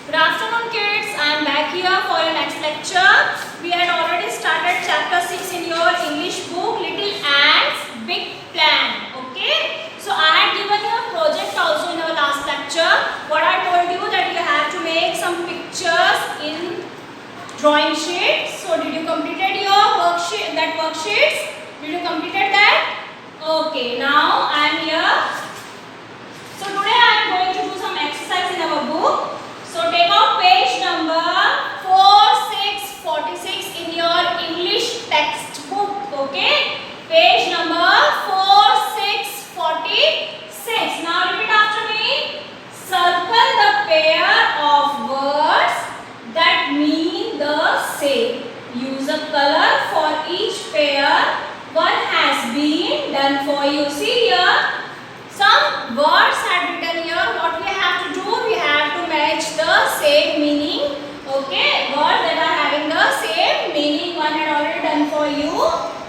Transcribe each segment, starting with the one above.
Good afternoon, kids. I am back here for your next lecture. We had already started chapter 6 in your English book, Little Ants Big Plan. Okay. So I had given you a project also in our last lecture. What I told you that you have to make some pictures in drawing sheets. So did you completed your worksheet? That worksheets? Did you completed that? Okay. Now I am here. So today I am going to do some exercise in our book. So take out page number 4646 in your English textbook. Okay, page number 4646. Now repeat after me. Circle the pair of words that mean the same. Use a color for each pair. One has been done for you. See here. Some words are written here. What we have to do? We have to match the same meaning. Okay, words that are having the same meaning. One had already done for you.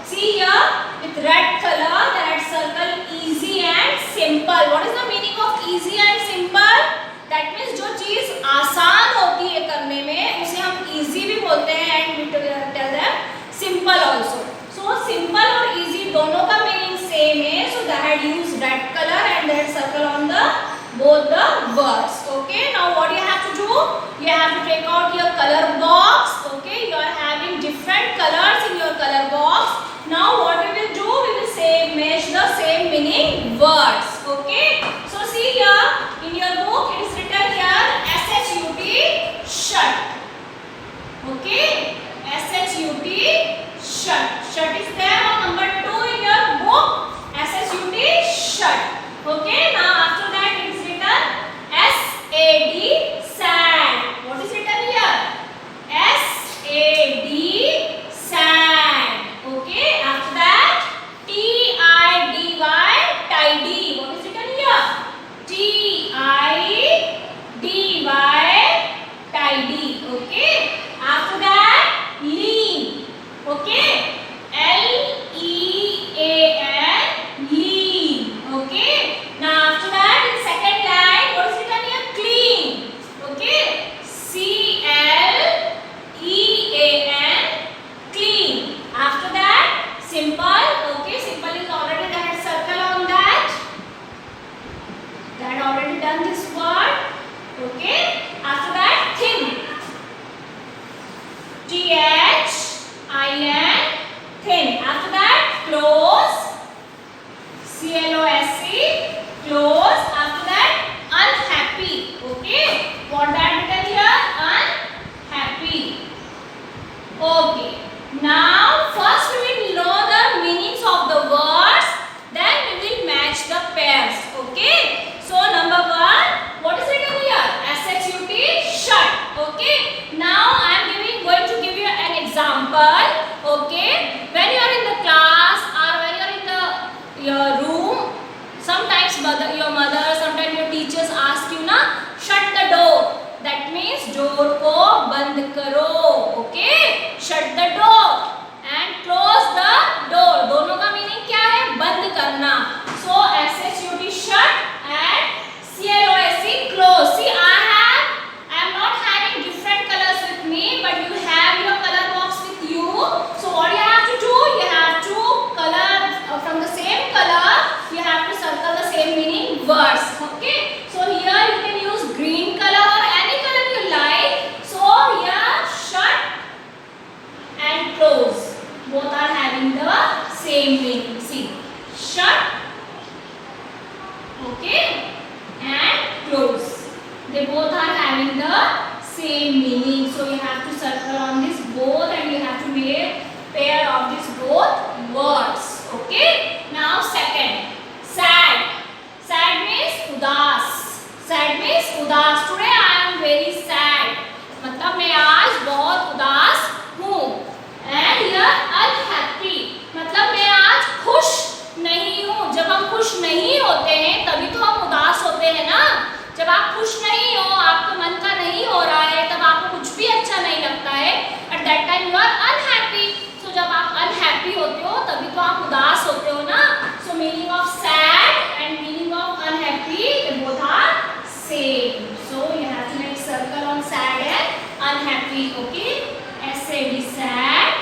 See here with red color that circle easy and simple. What is the meaning of easy and simple? That means जो चीज आसान होती है करने में उसे हम easy भी बोलते हैं and we tell them simple also. So simple और easy दोनों का meaning same है. So they had used red color and they had circle on the both the words. Okay. Now what you have to do? You have to take out your color box. Okay. You are having different colors in your color box. Now what we will do? We will say match the same meaning words. Okay. So see here in your book it is written here SHUT shut. Okay. SHUT shut. Shut is there on number 2 in your book. SHUT shut. Okay. Now after that it is written SAD sad. What is written here? SAD sad. Okay. After that TIDY tidy. What is written here? TIDY tidy. Okay. After that lean. Okay. LEAN lean. Okay. Now after that in second line what is written here? Clean. Okay. CLEAN clean. After that simple. Okay. Simple is already that circle on that. That already done this word. Okay. After that thin. THIN thin. After that close. CLOSE close. After that unhappy. Okay. What that written here? Unhappy. Okay. Now first we will know the meanings of the words. Then we will match the pairs. Okay. So number 1. What is written here? SHUT shut. Okay. Now I am going to give you an example. Okay. When you are in the class or when you are in your room, sometimes your mother, sometimes your teachers ask you na, shut the door. That means door ko band karo. Okay. Shut the door and close the door. दोनों का meaning क्या है? बंद करना. So SHUT shut and CLOSE close. See, I am not having different colors with me, but you have your color box with you. So what you have to do? You have to color from the same color. You have to circle the same meaning words. Okay. So here you can use green color or any color you like. So here shut and close. Both are having the same meaning. See, shut. Okay. And close. They both are having the same meaning. So you have to circle on this both and you have to make pair of these both words. Okay. Now second. Sad. Sad means udas. Sad means udas. Today I am very sad. मतलब मैं आज बहुत उदास हूँ. And here unhappy. मतलब मैं आज खुश नहीं हूँ. जब हम खुश नहीं होते हैं तभी तो हम उदास होते हैं ना. जब आप खुश नहीं हो, आपका मन का नहीं हो रहा है, तब आपको कुछ भी अच्छा नहीं लगता है. At that time you are unhappy. So जब आप unhappy होते हो तभी तो आप उदास होते हो ना. unhappy. Okay, sad is sad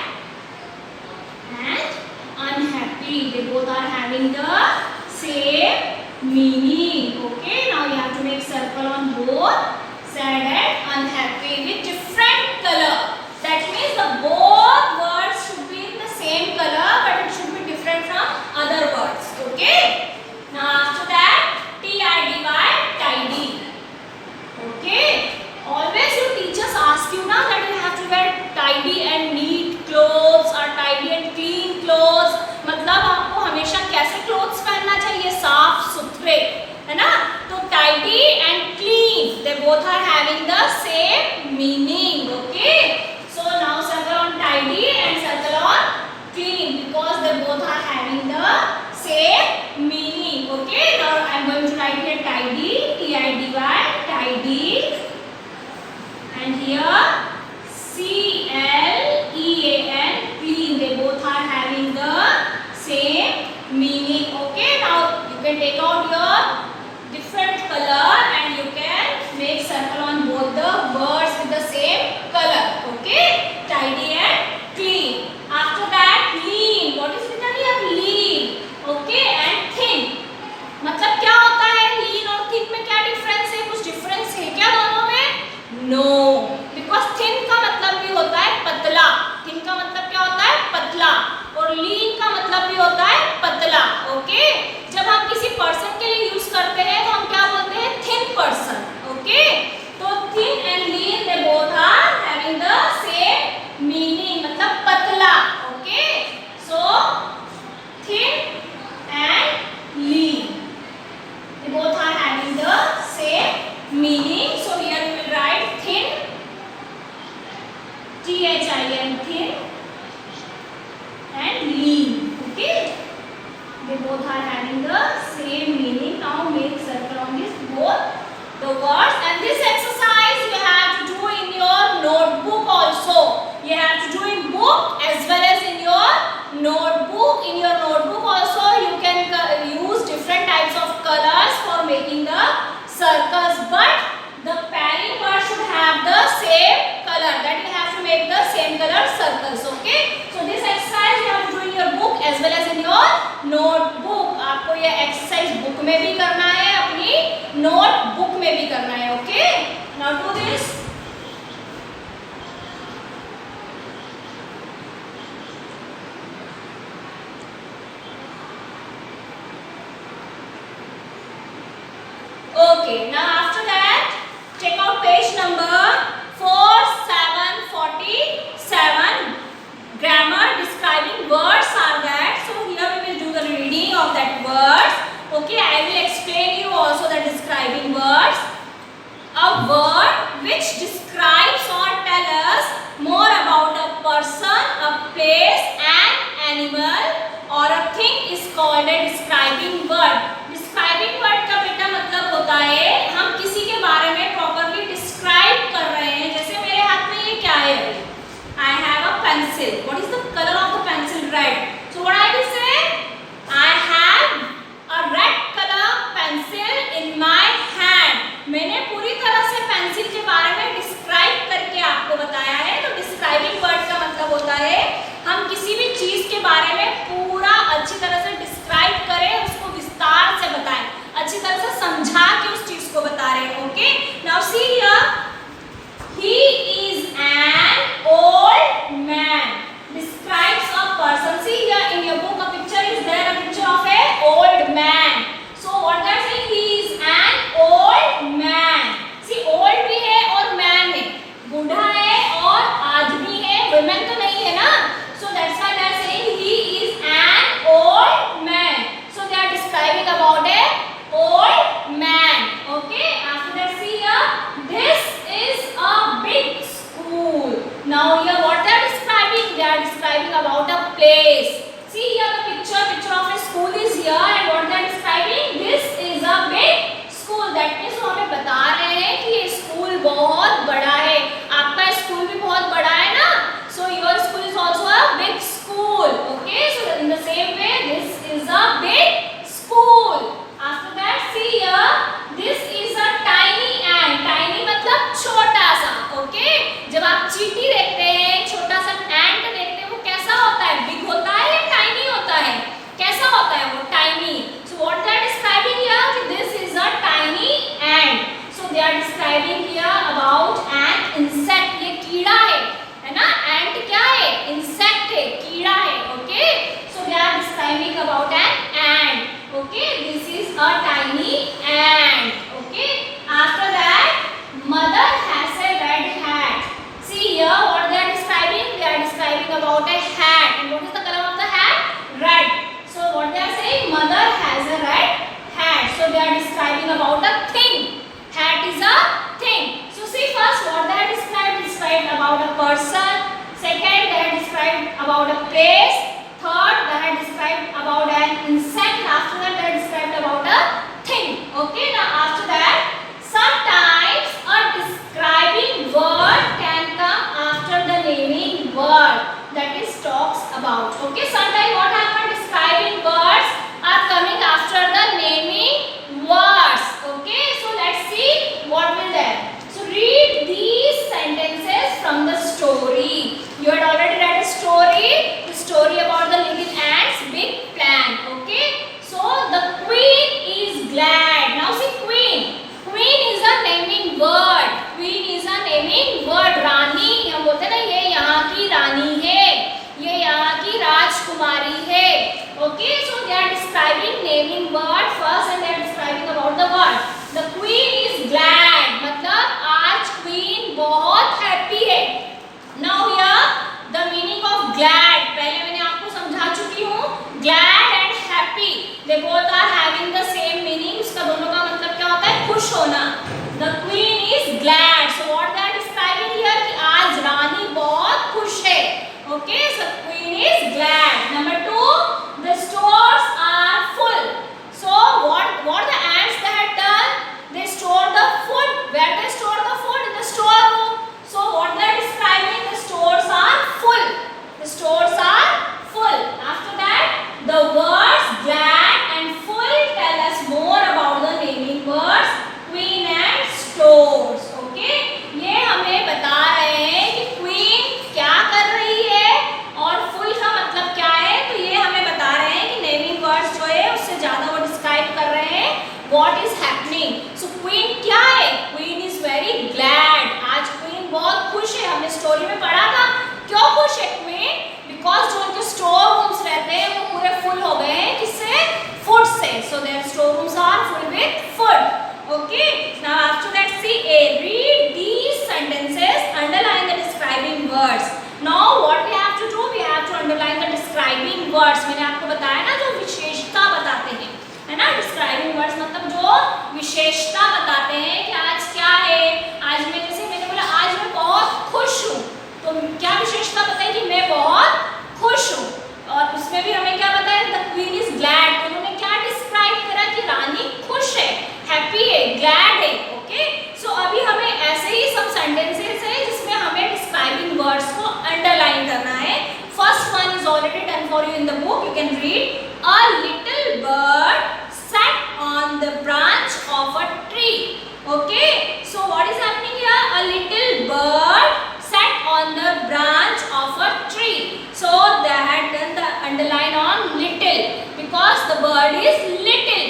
and unhappy. They both are having the same meaning. Okay, now you have to make circle on both sad and unhappy with different color. That means the both words should be in the same color, but it should be different from other words. Okay, now after that tidy, tidy. Okay, always your teachers ask you now that you have to wear tidy and neat clothes or tidy and clean clothes. मतलब आपको हमेशा कैसे clothes पहनना चाहिए, साफ सुथरे, है ना. तो tidy and clean, they both are having the same meaning. Okay, so now circle on tidy and circle on clean because they both are having the same meaning. Okay, now I am going to write here tidy, T-I-D-Y, tidy, and here C-L-E-A-N, clean. They both are having the same meaning. Okay, now you can take out your different color and you can make circle on both the words with the same color. Okay, tidy and clean. After that lean. What is written here? Lean. Okay, and thin. मतलब क्या होता है lean और thin में क्या difference है? कुछ difference है क्या दोनों में? No, because thin का मतलब भी होता है पतला. thin का मतलब क्या होता है? पतला. और lean का मतलब भी होता है पतला. ओके, जब हम किसी पर्सन के लिए यूज करते हैं तो हम क्या बोलते हैं? Thin person. ओके, तो thin and lean they both are having the same meaning, मतलब पतला. Okay, so thin and lean they both are having the same meaning. So here we will write thin, T-H-I-N, thin and lean. Okay, they both are having the same meaning. Now make circle on this both the words, and this exercise you have to do in your notebook also. You have to do in book as well as in your notebook. In your notebook also you can use different types of colors for making the circles, but the pairing word should have the same color. That you have to make the same color circles. Okay, so this exercise you have to do in your book as well as in your notebook. आपको ये exercise book में भी करना है, अपनी notebook में भी करना है. Okay, now do this. Okay, now after that check out page number 4747. Grammar describing words are that. So here we will do the reading of that words. Okay, I will explain you also the describing words. A word which describes or tells us more about a person, a place, an animal or a thing is called a describing word. Describing word का बेटा मतलब होता है हम किसी के बारे में properly describe कर रहे हैं. जैसे मेरे हाथ में ये क्या है? I have a pencil. What is the color of the pencil? Red. So what I will say? I have a red color pencil in my hand. मैंने पूरी तरह से पेंसिल के बारे में describe करके आपको बताया है. तो describing word का मतलब होता है हम किसी भी चीज के बारे में पूरा अच्छी तरह से describe करें चींटी देखते हैं, छोटा सा एंट देखते हैं, वो कैसा होता है, बिग होता है या टाइनी होता है, कैसा होता है वो, tiny. So what they are describing here, this is a tiny ant. So they are describing here about an insect, ये कीड़ा है ना, एंट क्या है, इंसेक्ट है, कीड़ा है, okay. So they are describing about an ant, okay, this is a tiny ant, okay. After that mother has a red hat. See here what they are describing, they are describing about a hat, and what is the color of the hat, red. So what they are saying, mother has a red hat. So they are describing about a thing, hat is a thing. So see first what they are described about a person, second they are described about a place, third they are described about an insect, after that they are described about a thing, okay. Now after that, sometimes a describing word can come after the naming word, that is talks about, okay. Sometimes what happen, describing words are coming after the naming words, okay. So let's see what will there. So read these sentences from the story. You had already read a story, the story about the little ants big plan, okay. So the queen is glad. Now see queen, queen is a naming word, queen is a naming word. रानी, हम बोलते हैं ना, ये यहाँ की रानी है, ये यहाँ की राजकुमारी है, okay. So they are describing naming word first and they are describing about the word. The queen is glad, मतलब आज queen बहुत happy है. Now here the meaning of glad, पहले मैंने आपको समझा चुकी हूँ, glad and happy they both are having the same meaning. उसका दोनों का मतलब क्या होता है, खुश होना. The queen is glad. So what they are describing here कि आज रानी बहुत खुश है, okay. So queen is glad. Number 2, the stores are full. So what the ants they had done, they stored the food. Where they stored the food, in the storeroom. So what they are describing, the stores are full, the stores are full. After that the words glad and full tell us more about the naming words queen and stores, okay. ये हमें बता रहे हैं कि queen क्या कर रही है और full का मतलब क्या है, तो ये हमें बता रहे हैं कि naming words जो है उससे ज़्यादा वो describe कर रहे हैं what is happening. So queen क्या है, queen is very glad. आज queen बहुत खुश है, हमने स्टोरी में पढ़ा था, क्यों खुश है queen, because जो उनके स्टोर रूम्स रहते हैं वो पूरे फुल हो गए हैं, किससे, फूड से. So their store rooms are full with food, okay. Now after that see a, read these sentences, underline the describing words. Now what we have to do, we have to underline the describing words. मैंने आपको बताया ना, जो विशेषता बताते हैं, है ना, describing words मतलब जो विशेषता बताते हैं कि आज क्या है, आज मैं, जैसे मैंने बोला आज मैं बहुत खुश हूँ, तो क्या विशेषता बताई कि मैं बहुत खुश हूँ, और उसमें भी हमें क्या बताया, द क्वीन इज ग्लैड, तो उन्होंने क्या डिस्क्राइब करा कि रानी खुश है, हैप्पी है, ग्लैड है, ओके. सो अभी हमें ऐसे ही सब सेंटेंसेस है जिसमें हमें डिस्क्राइबिंग वर्ड्स को अंडरलाइन करना है. First one is already done for you in the book, you can read. A little bird sat on the branch of a tree, okay. So what is happening here, a little bird sat on the branch of a tree. So they had done the underline on little because the bird is little.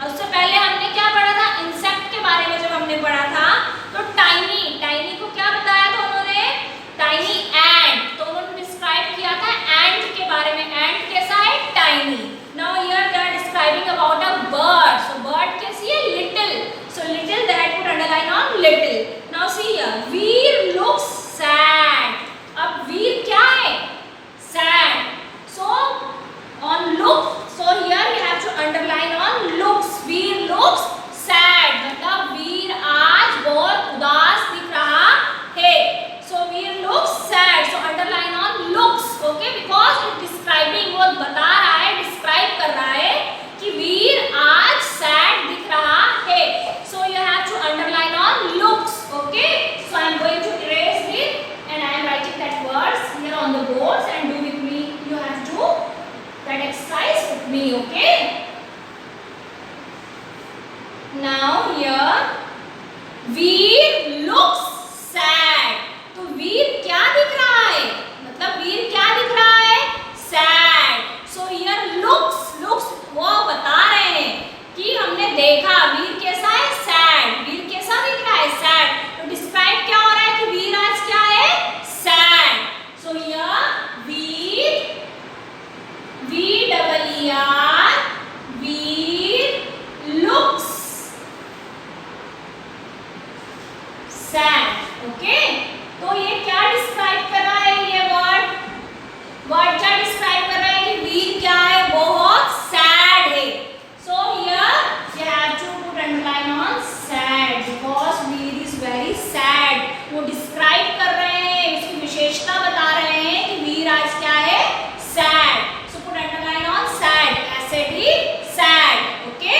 उससे पहले हमने क्या पढ़ा था, insect के बारे में जब हमने पढ़ा था, तो टाइनी, टाइनी को क्या बताया था उन्होंने, टाइनी एंट, तो उन्होंने डिस्क्राइब किया था एंट के बारे में, एंट कैसा है, टाइनी. नाउ ओके, तो ये क्या डिस्क्राइब कर रहा है, ये वर्ड क्या डिस्क्राइब कर रहा है कि वीर क्या है, बहुत सैड है. So here you have to put underline on sad because Veer is very sad. वो डिस्क्राइब कर रहे हैं, उसकी विशेषता बता रहे हैं कि वीर आज क्या है, sad. So put underline on sad, SAD sad. Okay,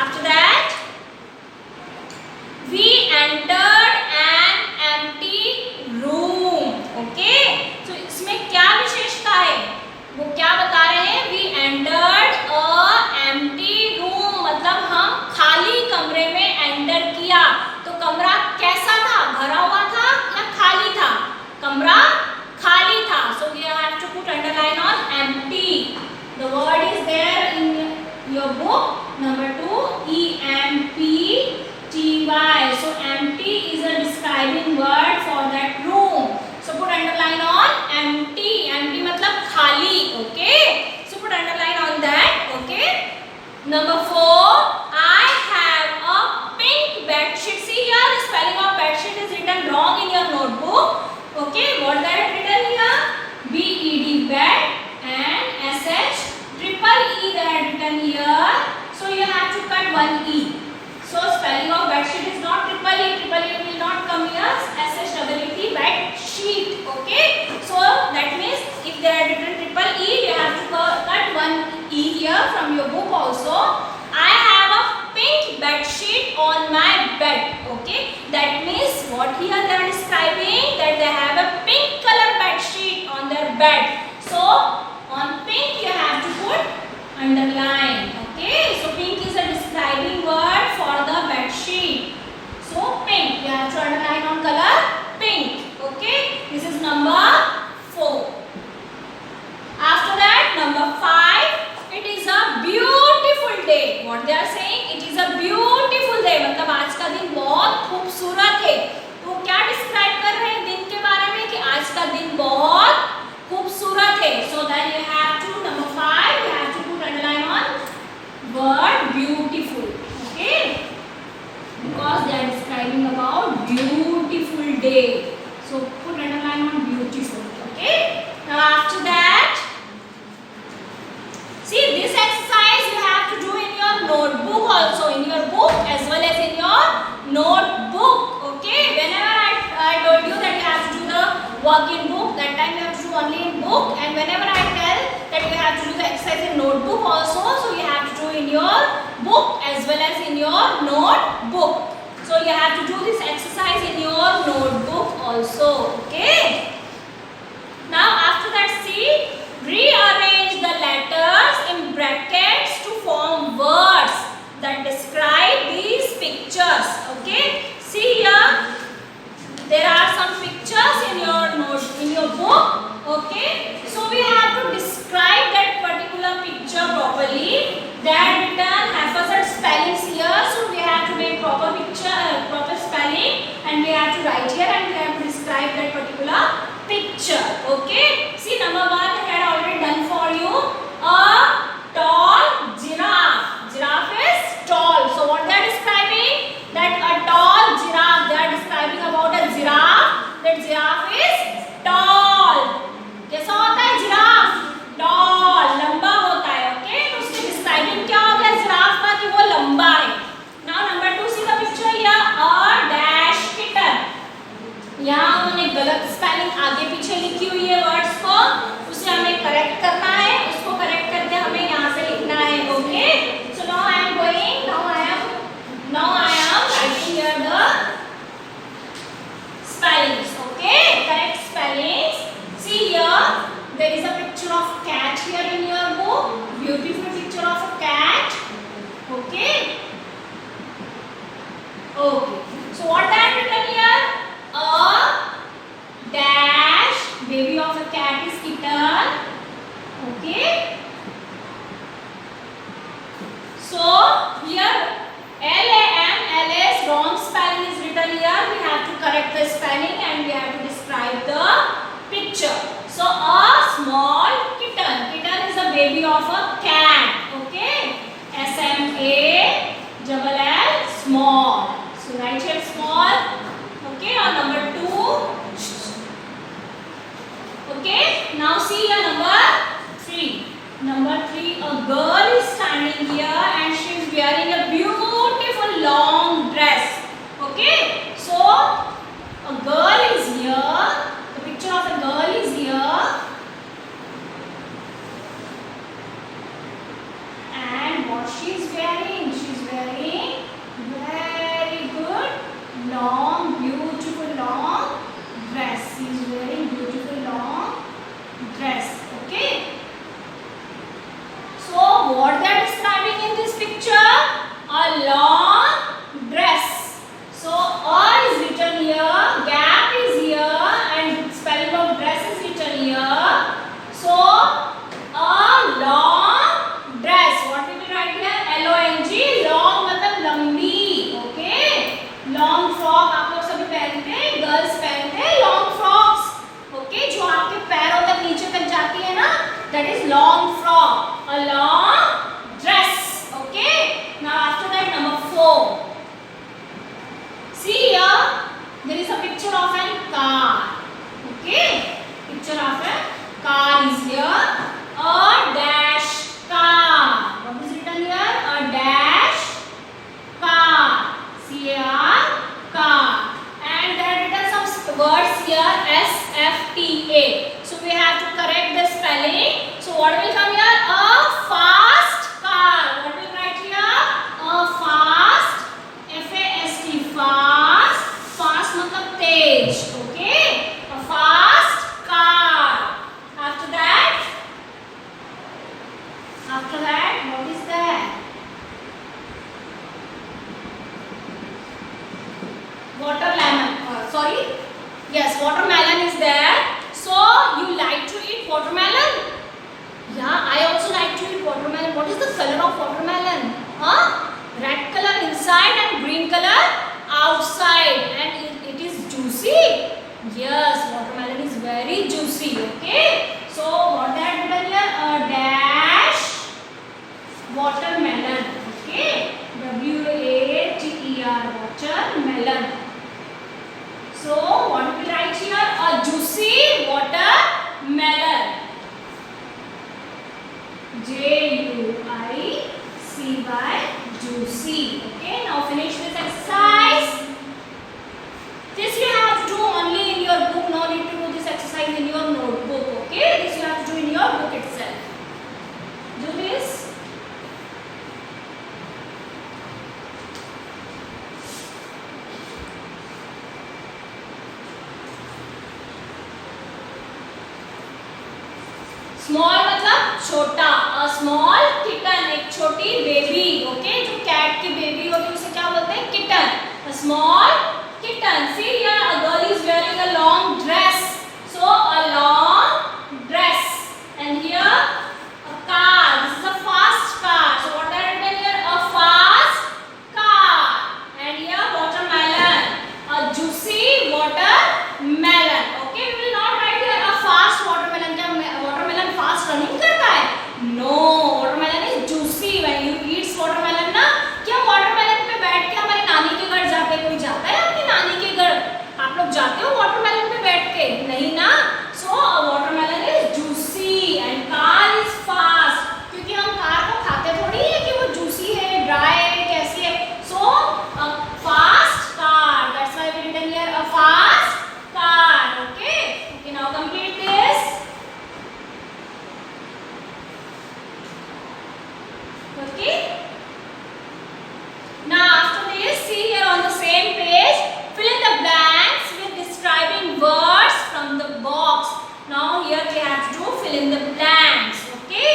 after that we entered an empty room. Okay, so इसमें क्या विशेषता है, वो क्या बता रहे हैं, we entered a empty room, मतलब हम खाली कमरे में एंटर किया. तो कमरा कैसा था, भरा हुआ था या खाली था, कमरा खाली था. so you have to put underline on empty. The word is there in your book, number 2, EMPTY. So empty is a describing word for that room. So put underline on empty. Empty मतलब खाली. Okay, so put underline on that. Okay, number 4, I have a pink bed sheet. See here, the spelling of bed sheet is written wrong in your notebook. Okay, what that is written here, BED bed, and SH triple E that is written here. So you have to cut one E. So spelling of bed sheet is not triple E. Triple E will not come here. SH double E bed sheet. Okay. So that means if they are written triple E, you have to cut one E here from your book also. I have a pink bed sheet on my bed. Okay. That means what here they are describing, that they have a pink color bed sheet on their bed. So on pink you have to put underline. Okay, so pink is a describing word for the bed sheet. So pink, you have to underline on color pink. Okay, this is number 4. After that, number 5, it is a beautiful day. What they are saying, it is a beautiful day, मतलब आज का दिन बहुत खूबसूरत है. तो क्या describe कर रहे हैं दिन के बारे में कि आज का दिन बहुत खूबसूरत है. So then you have to, number 5, you have to put underline on word beautiful. Okay, because they are describing about beautiful day, so put underline on beautiful. Okay, now after that, see this exercise you have to do in your notebook also, in your book as well as in your notebook. Okay, whenever I told you that you have to do the work in book, that time you have to do only in book, and whenever I tell that you have to do the exercise in notebook also, so you have to do in your book as well as in your notebook. So you have to do this exercise in your notebook also. Okay, now after that, see, rearrange the letters in brackets to form words that describe these pictures. Okay, see here, there are some pictures in your note, in your book. Okay, so we have to describe that particular picture properly. That written haphazard spellings here, so we have to make proper picture, proper spelling, and we have to write here, and we have to describe that particular picture. Okay, see, number 1 I had already done for you. A tall giraffe. Giraffe is tall. So what they are describing? That a tall giraffe. They are describing about a giraffe. That giraffe is tall. कैसा होता है giraffe? Tall, लंबा होता है. Okay, तो उसके describing क्या हो गया जिराफ का कि वो लंबा है. Now number 2, see the picture here. A dash kitten. यहाँ उन्होंने गलत स्पेलिंग आगे पीछे लिखी हुई है वर्ड्स को, उसे हमें करेक्ट करना है. उसको करेक्ट करके हमें यहाँ से लिखना है. Okay, so now I am going, now I am writing here the spellings. Okay, correct spellings. See here, there is a picture of cat here in your book. Beautiful picture of a cat. Okay, okay, so what I have written here, a dash, baby of a cat is kitten. Okay, so here LAMLS wrong spelling is written here. We have to correct the spelling and we have to describe the picture. So a small kitten. Kitten is a baby of a cat. Okay, SMALL small. So write here small. picture of a car is here. A dash car. What is written here? A dash car. C-A-R, car. And there are written some words here, S-F-T-A. So we have to correct the spelling. So what will come here? A fast car. What will write here? A fast, F-A-S-T, fast. Fast matlab tej. Okay? A fast car. After that, what is that? Watermelon is there. So you like to eat watermelon? Yeah, I also like to eat watermelon. What is the color of watermelon? Red color inside and green color outside, and it is juicy. Yes, watermelon is very juicy. Okay. So what that written here? A dash watermelon. Okay. W-A-T-E-R, watermelon. So what we write here? A juicy watermelon. J-U-I-C-Y, juicy. Okay. Now finish this exercise. This you have to do only in your book. No need to do this exercise in your notebook. Okay. This you have to do in your book itself. Do this. Small मतलब छोटा. A small kitten, एक छोटी baby. Okay, जो cat की baby होगी उसे क्या बोलते हैं? Kitten. A small kitten. See here a girl is wearing a long dress. So a long dress. And here a car. This is a fast car. So what are written here? A fast car. And here watermelon. A juicy watermelon. Okay, we will not write here a fast watermelon. क्या fast running करता है? No, watermelon is juicy. When you eats watermelon ना, क्या watermelon पे बैठ के हमारी नानी के घर जाते, कोई जाता है अपनी नानी के घर? आप लोग जाते हो वाटरमेलन पे बैठ के? नहीं ना. So watermelon is juicy and car is fast. क्योंकि हम कार को खाते थोड़ी है कि वो जूसी है, ड्राई है, कैसी है. So fast car. That's why we written here a fast car. Okay. Okay, now complete this. Okay. Now after this, see here on the same page, fill in the blanks with describing words from the box. Now here we have to fill in the blanks. Okay.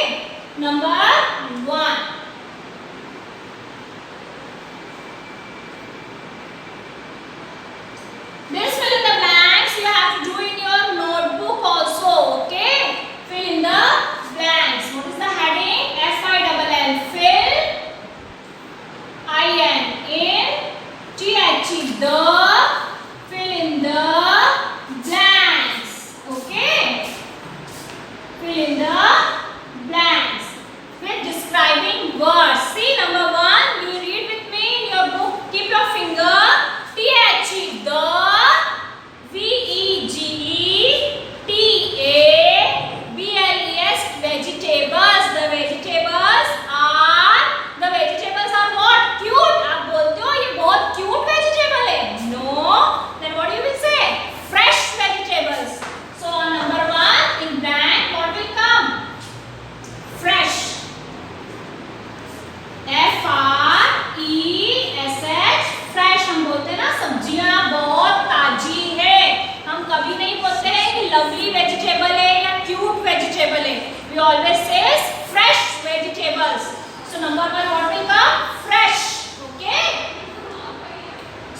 Number 1. This fill in the blanks you have to do in your notebook also. Okay. Fill in the blanks. What is the heading? F-I-L-L. Fill. I-N. In. T-H-E. The. Fill in the blanks. Okay. Fill in the blanks with describing words. See, number 1. You read with me in your book. Keep your finger. T-H-E. The. V-E-G-E. T-A-B-L-E-S. Vegetables. The vegetables are what? Cute. आप बोलते हो ये बहुत cute vegetable है? No. Then what you will say? Fresh vegetables. So on number 1 in blank what will come? Fresh. F-R-E-S-H. Fresh. हम बोलते हैं ना सब्जियां बहुत ताजी है. हम कभी नहीं बोलते हैं कि lovely vegetable है या cute vegetable है. We always say fresh vegetables. So number 1 what will come? Fresh. Okay.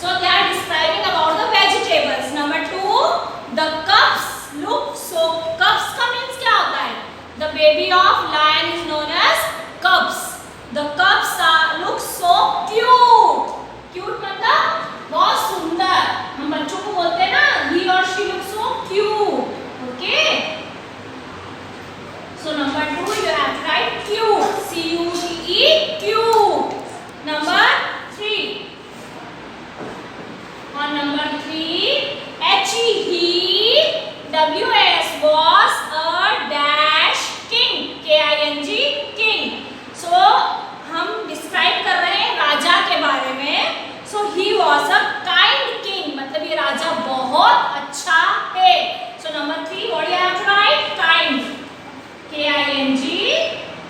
So they are describing about the vegetables. Number 2, the cups look so. Cups का means क्या होता है? The baby of lion is known as cubs. The cubs look so cute. Cute मतलब बहुत सुंदर. हम बच्चों को बोलते हैं ना, he or she looks so cute. Okay. So number 2 you have to write cute. C-U-T-E, cute. बहुत अच्छा है. So number 3, what do you have to write? Kind. K-I-N-G,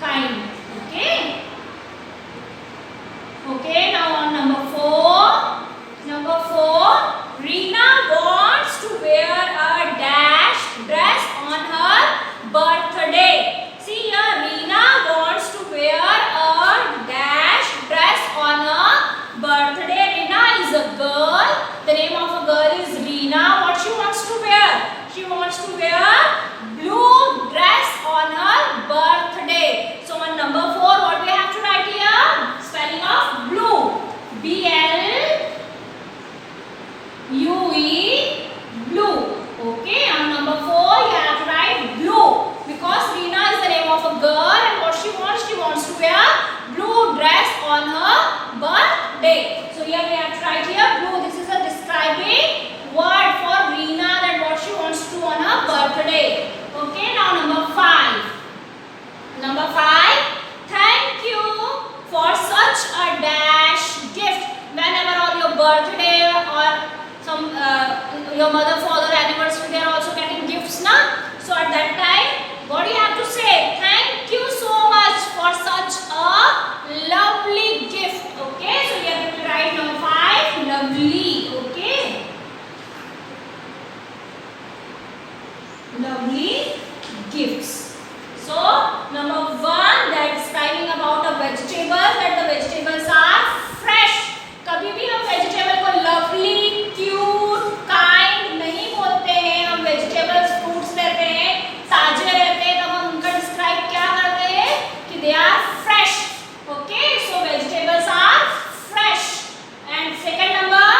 kind. Okay. Okay, now on number 4. Number 4, Reena wants to wear a dash dress on her birthday. See here, Reena wants to wear a dash dress on her birthday. Reena is a girl. The name of a girl is Reena. What she wants to wear? She wants to wear blue dress on her birthday. So on number 4, what we have to write here? Spelling of blue. B-L-U-E, blue. Okay, on number 4 you have to write blue because Reena is the name of a girl and what she wants to wear blue dress on her birthday. So here we have to write here blue. This is a describing word for Reena that what she wants to do on her birthday. Okay, now number 5. Number 5, thank you for such a dash gift. Whenever on your birthday or some your mother, father anniversary, they are also getting gifts, na? So at that time, what do you have to say? Thank you so much for such a lovely gift. Okay, so you have to write number 5, lovely. Okay, lovely gifts. So number 1, that is describing about a vegetable, that the vegetables are fresh. कभी भी हम vegetable को lovely, cute, kind नहीं बोलते हैं. हम vegetables, fruits लेते हैं, ताजे रहते हैं, तब हम उनका डिस्क्राइब क्या करते हैं कि they are fresh. Okay, so vegetables are fresh. And second number,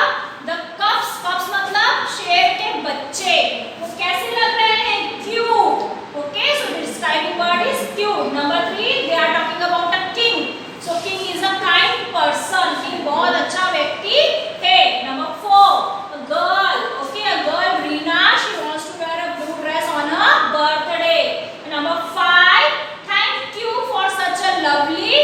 the cups. Cups मतलब शेर के बच्चे. वो कैसे लग रहे हैं? Cute. Okay, so the describing word is cute. Number 3, they are talking about a king. So king is a kind person. King बहुत अच्छा व्यक्ति है. Number 4, a girl. Okay, a girl, Reena, she wants to wear a blue dress on her birthday. Number 5, thank you for such a lovely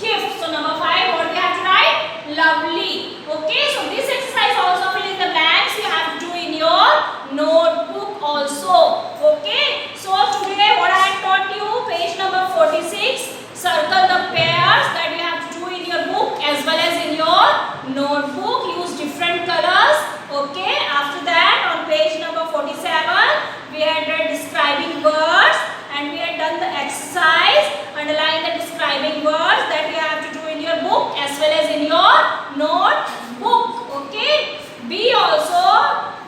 gift. So number 5, what we have to write? Lovely. Okay, so this exercise also fill in the blanks you have to do in your notebook also. Okay, so today what I taught you, page number 46, circle the pairs that you have to do in your book as well as in your notebook. Use different colors. Okay, after that on page number 47 we had read describing words and we had done the exercise. Underline the describing words that you have to do in your book as well as in your notebook. Okay, B also,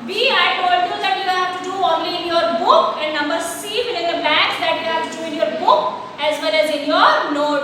B I told you that you have to do only in your book, and number C, fill in the blanks that you have to do in your book as well as in your notebook.